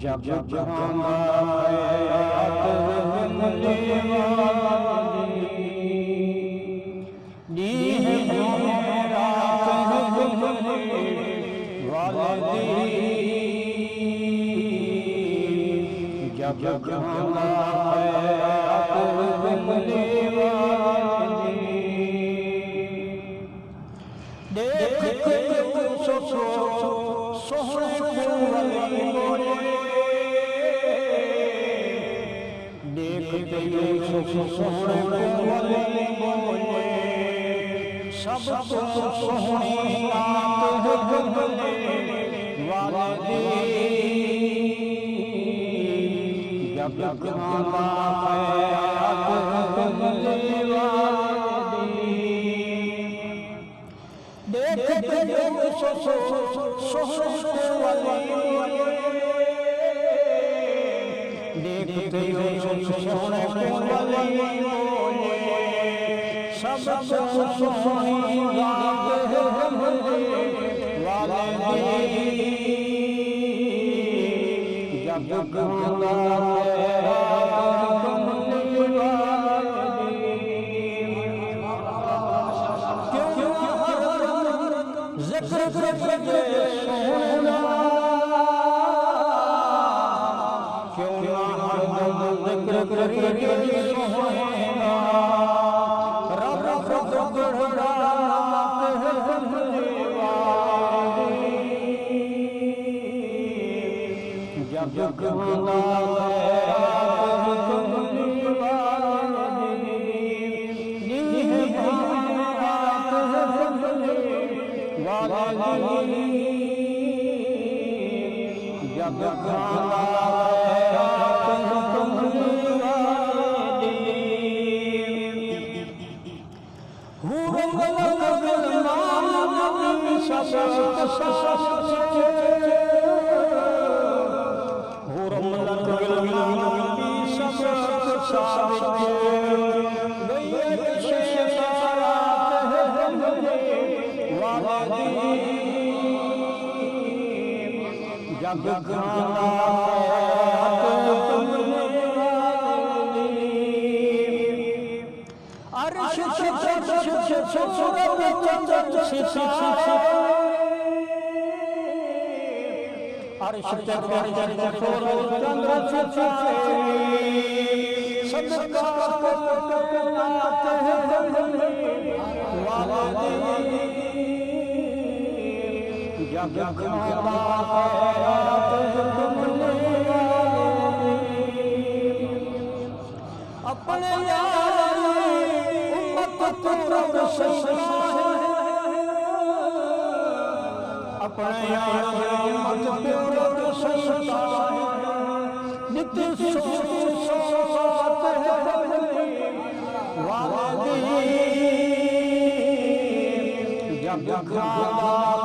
जब जहाना हयात मिलने वाली नीह रात मिलने वाली जब जहाना हयात मिलने वाली देख सो सोहने वाली सोहने वाले बोले सब सोहनी रात मिलने वाली जब जहाना हयात मिलने वाली देख सोहने वाली देखते सोने वाली सब सोहनी रात मिलने वाली जब जहाना हयात मिलने वाली क्यों जिक्र करके सोना करके सोहना रब रब रात मिलने वाली जब जहाना हयात मिलने वाली नीह रात मिलने वाली जब जहाना जब जहाना हयात मिलने वाली अर्श जब जहाना हयात मिलने वाली अपने यार उम्मत को अपने यार उम्मत को सस्ता नित्य सोत वाली जब जहाना